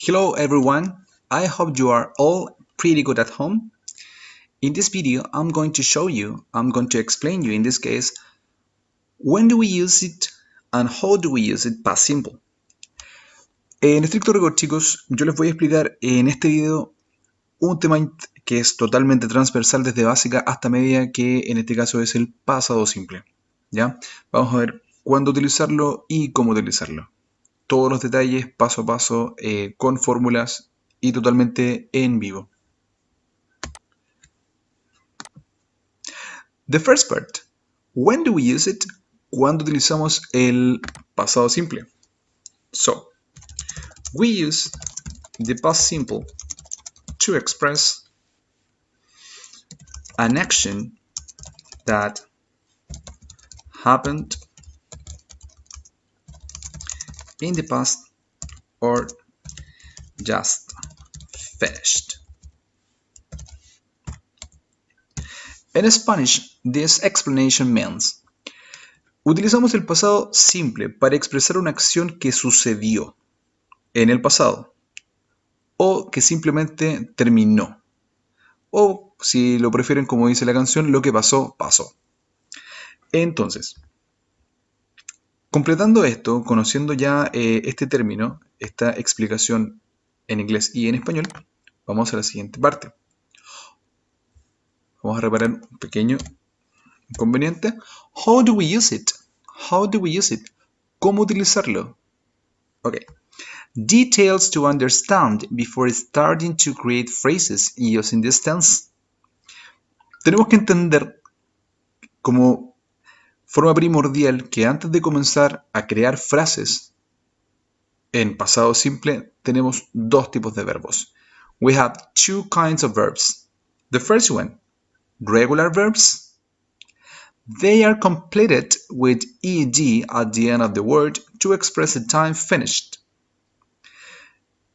Hello everyone, I hope you are all pretty good at home. In this video, I'm going to explain you in this case, when do we use it and how do we use it past simple. En estricto rigor, chicos, yo les voy a explicar en este video un tema que es totalmente transversal desde básica hasta media, que en este caso es el pasado simple. ¿Ya? Vamos a ver cuándo utilizarlo y cómo utilizarlo. Todos los detalles paso a paso, con fórmulas y totalmente en vivo. The first part. When do we use it? ¿Cuándo utilizamos el pasado simple? So, we use the past simple to express an action that happened in the past or just finished. In Spanish, this explanation means utilizamos el pasado simple para expresar una acción que sucedió en el pasado o que simplemente terminó. O, si lo prefieren como dice la canción, lo que pasó, pasó. Entonces, completando esto, conociendo ya este término, esta explicación en inglés y en español, vamos a la siguiente parte. Vamos a reparar un pequeño inconveniente. How do we use it? How do we use it? ¿Cómo utilizarlo? Ok. Details to understand before starting to create phrases using this tense. Tenemos que entender como forma primordial que antes de comenzar a crear frases en pasado simple tenemos dos tipos de verbos. We have two kinds of verbs. The first one, regular verbs. They are completed with ed at the end of the word to express the time finished.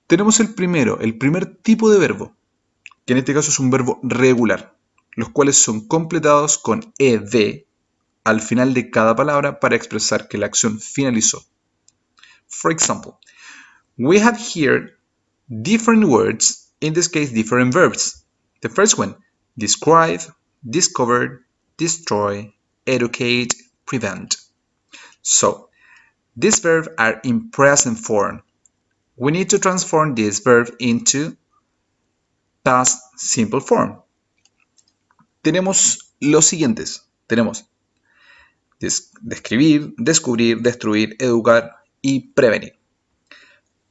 Tenemos el primer tipo de verbo, que en este caso es un verbo regular, los cuales son completados con ed al final de cada palabra para expresar que la acción finalizó. For example, we have here different words, in this case different verbs. The first one, describe, discover, destroy, educate, prevent. So, these verbs are in present form. We need to transform this verb into past simple form. Tenemos los siguientes. Tenemos describir, descubrir, destruir, educar y prevenir.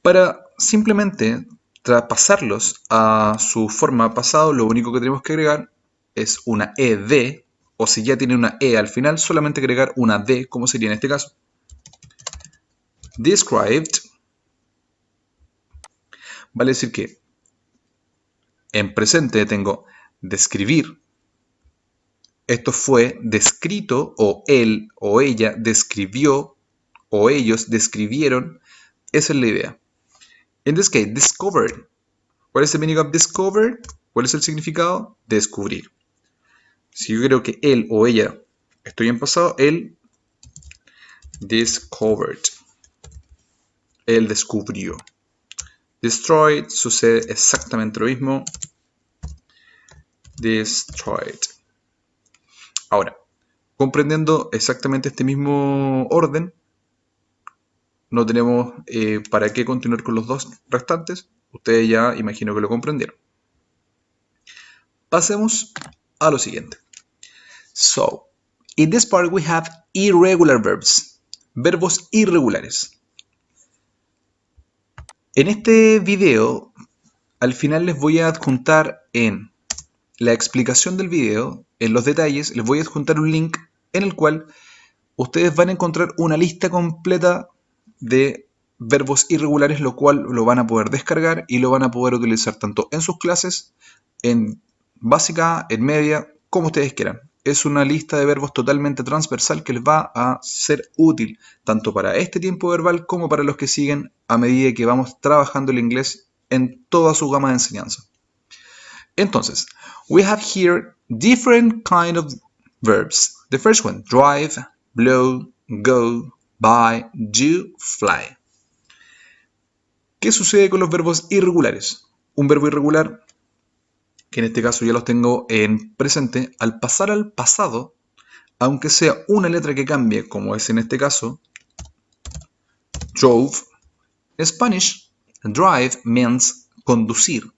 Para simplemente traspasarlos a su forma pasado, lo único que tenemos que agregar es una ed, o si ya tiene una e al final, solamente agregar una d, como sería en este caso. Described vale decir que en presente tengo describir. Esto fue descrito, o él o ella describió, o ellos describieron. Esa es la idea. In this case, discovered. ¿Cuál es el meaning of discover? ¿Cuál es el significado? Descubrir. Si yo creo que él o ella, estoy en pasado, él discovered. Él descubrió. Destroyed sucede exactamente lo mismo. Destroyed. Ahora, comprendiendo exactamente este mismo orden, no tenemos para qué continuar con los dos restantes. Ustedes ya imagino que lo comprendieron. Pasemos a lo siguiente. So, in this part we have irregular verbs. Verbos irregulares. En este video, al final les voy a adjuntar en la explicación del video, en los detalles, les voy a adjuntar un link en el cual ustedes van a encontrar una lista completa de verbos irregulares, lo cual lo van a poder descargar y lo van a poder utilizar tanto en sus clases, en básica, en media, como ustedes quieran. Es una lista de verbos totalmente transversal que les va a ser útil tanto para este tiempo verbal como para los que siguen a medida que vamos trabajando el inglés en toda su gama de enseñanza. Entonces, we have here different kind of verbs. The first one, drive, blow, go, buy, do, fly. ¿Qué sucede con los verbos irregulares? Un verbo irregular, que en este caso ya los tengo en presente, al pasar al pasado, aunque sea una letra que cambie, como es en este caso, drove, en Spanish, drive means conducir.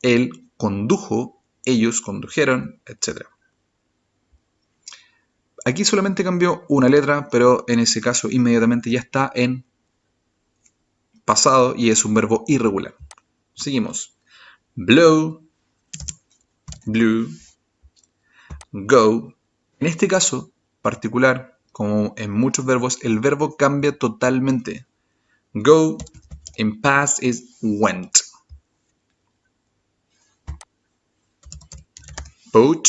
Él condujo, ellos condujeron, etc. Aquí solamente cambió una letra, pero en ese caso inmediatamente ya está en pasado y es un verbo irregular. Seguimos. Blow, blew, go. En este caso particular, como en muchos verbos, el verbo cambia totalmente. Go in past is went. Boat.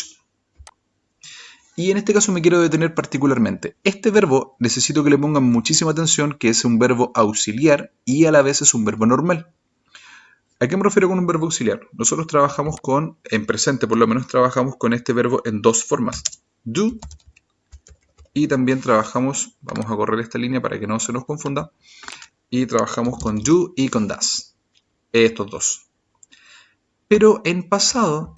Y en este caso me quiero detener particularmente. Este verbo necesito que le pongan muchísima atención, que es un verbo auxiliar y a la vez es un verbo normal. ¿A qué me refiero con un verbo auxiliar? Nosotros trabajamos con, en presente por lo menos, trabajamos con este verbo en dos formas. Do y también trabajamos, vamos a correr esta línea para que no se nos confunda, y trabajamos con do y con does. Estos dos. Pero en pasado,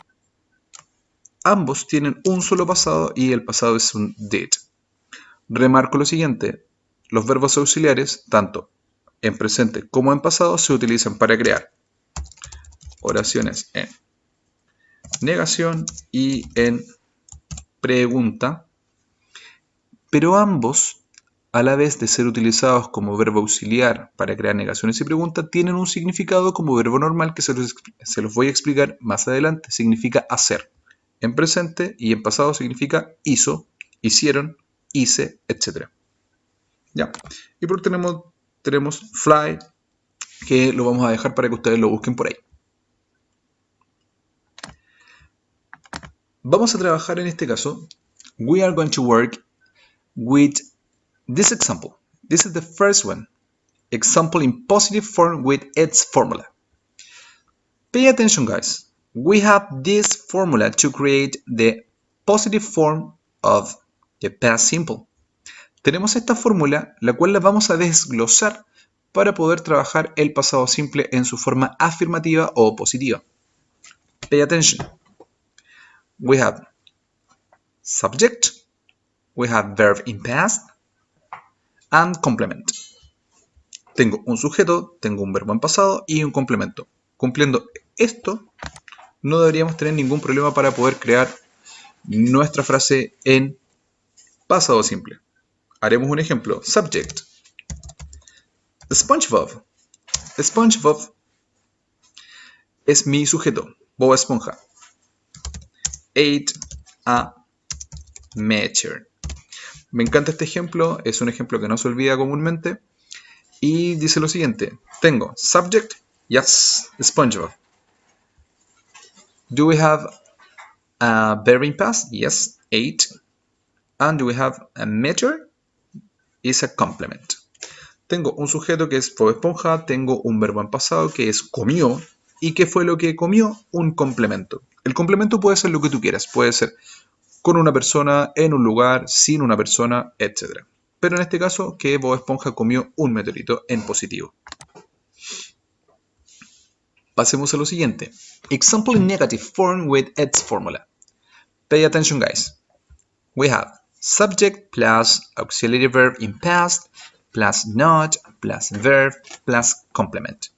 ambos tienen un solo pasado y el pasado es un did. Remarco lo siguiente, los verbos auxiliares, tanto en presente como en pasado, se utilizan para crear oraciones en negación y en pregunta, pero ambos, a la vez de ser utilizados como verbo auxiliar para crear negaciones y preguntas, tienen un significado como verbo normal que se los voy a explicar más adelante. Significa hacer. En presente y en pasado significa hizo, hicieron, hice, etc. ¿Ya? Y por último tenemos fly, que lo vamos a dejar para que ustedes lo busquen por ahí. Vamos a trabajar en este caso. We are going to work with this example. This is the first one. Example in positive form with its formula. Pay attention, guys. We have this formula to create the positive form of the past simple. Tenemos esta fórmula, la cual la vamos a desglosar para poder trabajar el pasado simple en su forma afirmativa o positiva. Pay attention. We have subject, we have verb in past, and complement. Tengo un sujeto, tengo un verbo en pasado y un complemento. Cumpliendo esto, no deberíamos tener ningún problema para poder crear nuestra frase en pasado simple. Haremos un ejemplo. Subject. SpongeBob. SpongeBob es mi sujeto. Bob Esponja. Ate a meteor. Me encanta este ejemplo. Es un ejemplo que no se olvida comúnmente. Y dice lo siguiente. Tengo subject. Yes, SpongeBob. Do we have a verb in past? Yes, ate. And do we have a meteor? Is a complement. Tengo un sujeto que es Bob Esponja, tengo un verbo en pasado que es comió. ¿Y qué fue lo que comió? Un complemento. El complemento puede ser lo que tú quieras. Puede ser con una persona, en un lugar, sin una persona, etc. Pero en este caso, que Bob Esponja comió un meteorito en positivo. Pasemos a lo siguiente. Example in negative form with its formula. Pay attention, guys. We have subject plus auxiliary verb in past plus not plus verb plus complement.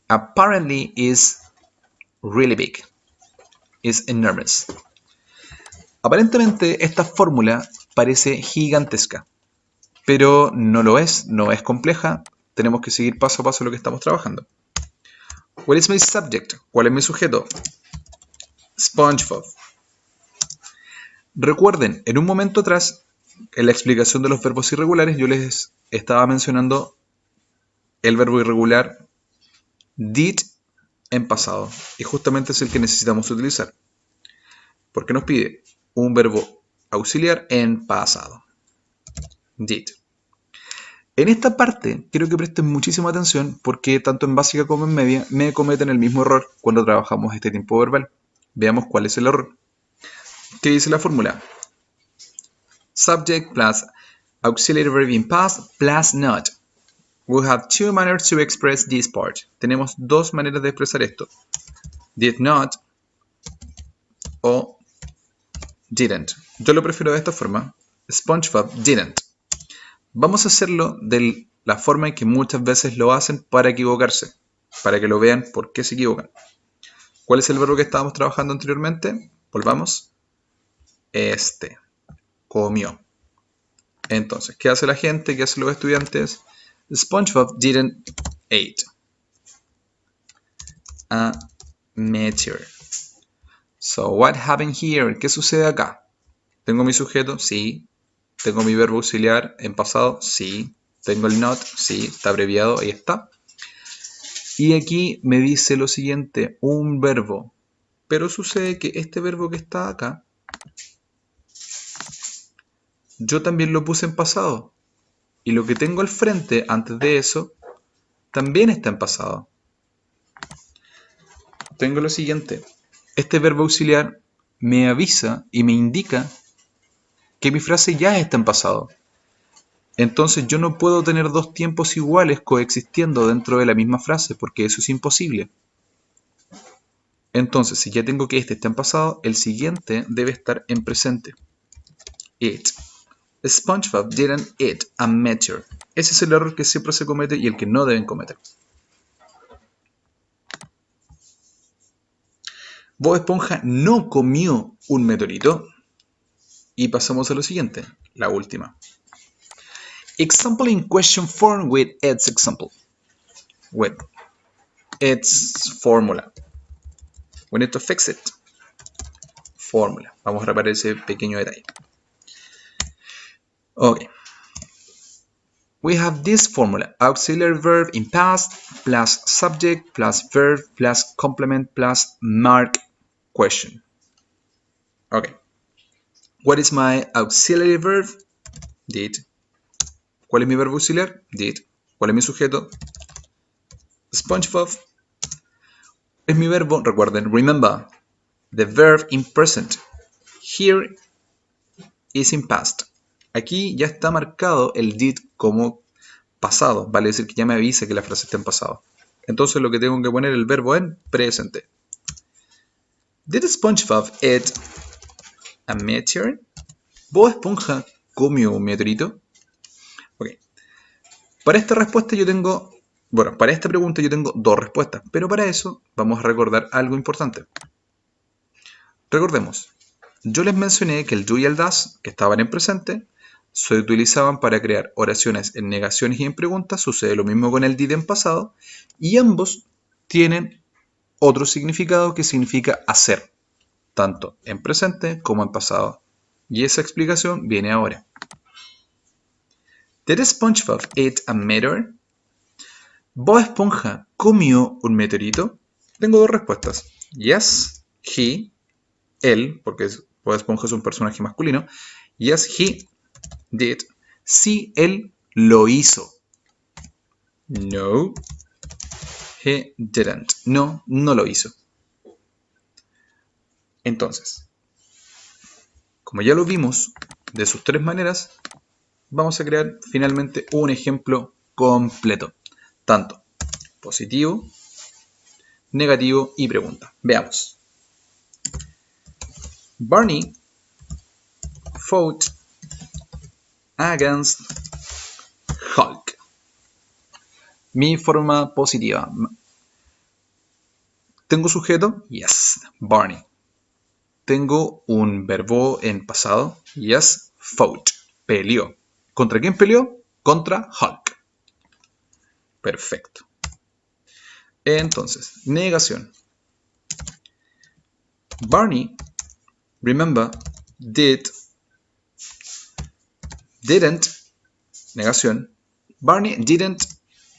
Apparently is really big. Is enormous. Aparentemente esta fórmula parece gigantesca, pero no lo es, no es compleja. Tenemos que seguir paso a paso lo que estamos trabajando. What is my subject? ¿Cuál es mi sujeto? SpongeBob. Recuerden, en un momento atrás, en la explicación de los verbos irregulares, yo les estaba mencionando el verbo irregular did en pasado. Y justamente es el que necesitamos utilizar. Porque nos pide un verbo auxiliar en pasado. Did. En esta parte quiero que presten muchísima atención porque tanto en básica como en media me cometen el mismo error cuando trabajamos este tiempo verbal. Veamos cuál es el error. ¿Qué dice la fórmula? Subject plus auxiliary verb in past plus not. We have two manners to express this part. Tenemos dos maneras de expresar esto. Did not o didn't. Yo lo prefiero de esta forma. SpongeBob didn't. Vamos a hacerlo de la forma en que muchas veces lo hacen para equivocarse. Para que lo vean por qué se equivocan. ¿Cuál es el verbo que estábamos trabajando anteriormente? Volvamos. Comió. Entonces, ¿qué hace la gente? ¿Qué hacen los estudiantes? SpongeBob didn't eat a meteor. So, what happened here? ¿Qué sucede acá? ¿Tengo mi sujeto? Sí. ¿Tengo mi verbo auxiliar en pasado? Sí. ¿Tengo el not? Sí. Está abreviado, ahí está. Y aquí me dice lo siguiente, un verbo. Pero sucede que este verbo que está acá, yo también lo puse en pasado. Y lo que tengo al frente, antes de eso, también está en pasado. Tengo lo siguiente. Este verbo auxiliar me avisa y me indica que mi frase ya está en pasado. Entonces yo no puedo tener dos tiempos iguales coexistiendo dentro de la misma frase, porque eso es imposible. Entonces, si ya tengo que este está en pasado, el siguiente debe estar en presente. It. SpongeBob didn't eat a meteor. Ese es el error que siempre se comete y el que no deben cometer. Bob Esponja no comió un meteorito. Y pasamos a lo siguiente, la última. Example in question form with its example. With its formula. We need to fix it. Fórmula. Vamos a reparar ese pequeño detalle. Okay. We have this formula. Auxiliary verb in past plus subject plus verb plus complement plus mark question. Okay. What is my auxiliary verb? Did. ¿Cuál es mi verbo auxiliar? Did. ¿Cuál es mi sujeto? SpongeBob. Es mi verbo, recuerden, remember, the verb in present. Here is in past. Aquí ya está marcado el did como pasado, vale decir que ya me avisa que la frase está en pasado. Entonces lo que tengo que poner es el verbo en presente. Did SpongeBob eat a meteor? ¿Bob Esponja comió un meteorito? Ok. Para esta respuesta yo tengo, bueno, para esta pregunta yo tengo dos respuestas, pero para eso vamos a recordar algo importante. Recordemos, yo les mencioné que el do y el das, que estaban en presente, se utilizaban para crear oraciones en negaciones y en preguntas. Sucede lo mismo con el did en pasado, y ambos tienen otro significado que significa hacer, tanto en presente como en pasado. Y esa explicación viene ahora. Did SpongeBob eat a meteor? ¿Bob Esponja comió un meteorito? Tengo dos respuestas. Yes, he, él, porque Bob Esponja es un personaje masculino. Yes, he did. Sí, él lo hizo. No, he didn't. No, no lo hizo. Entonces, como ya lo vimos de sus tres maneras, vamos a crear finalmente un ejemplo completo. Tanto positivo, negativo y pregunta. Veamos. Barney fought against Hulk. Mi forma positiva. ¿Tengo sujeto? Yes, Barney. Tengo un verbo en pasado. Yes, fought. Peleó. ¿Contra quién peleó? Contra Hulk. Perfecto. Entonces, negación. Barney, remember, didn't, negación. Barney didn't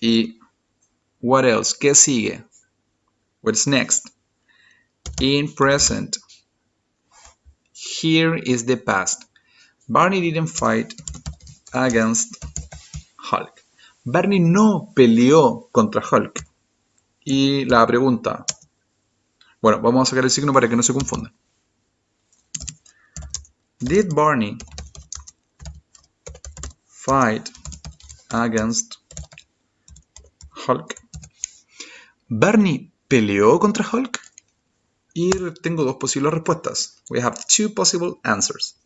y what else? ¿Qué sigue? What's next? In present. Here is the past. Barney didn't fight against Hulk. Barney no peleó contra Hulk. Y la pregunta. Bueno, vamos a sacar el signo para que no se confundan. Did Barney fight against Hulk. ¿Barney peleó contra Hulk? Y tengo dos posibles respuestas. We have two possible answers.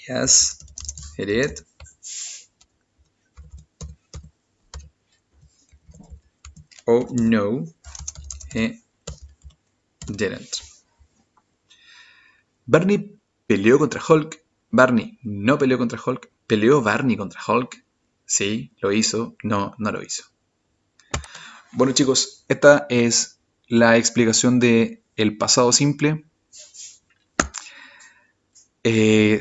Yes, he did. Oh no, he didn't. Barney peleó contra Hulk. Barney no peleó contra Hulk. ¿Peleó Barney contra Hulk? Sí, lo hizo. No, no lo hizo. Bueno chicos, esta es la explicación de el pasado simple.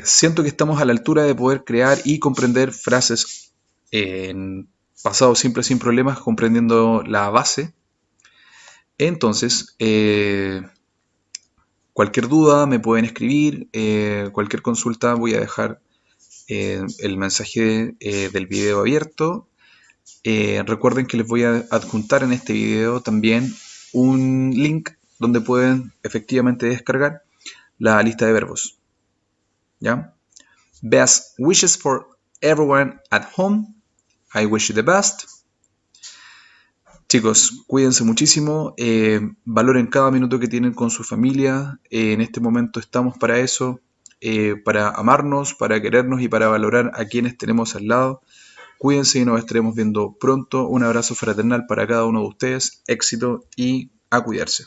Siento que estamos a la altura de poder crear y comprender frases en pasado simple sin problemas, comprendiendo la base. Entonces, cualquier duda me pueden escribir, cualquier consulta voy a dejar el mensaje del video abierto. Recuerden que les voy a adjuntar en este video también un link donde pueden efectivamente descargar la lista de verbos. ¿Ya? Best wishes for everyone at home. I wish you the best. Chicos, cuídense muchísimo, valoren cada minuto que tienen con su familia. En este momento estamos para eso, para amarnos, para querernos y para valorar a quienes tenemos al lado. Cuídense y nos estaremos viendo pronto. Un abrazo fraternal para cada uno de ustedes. Éxito y a cuidarse.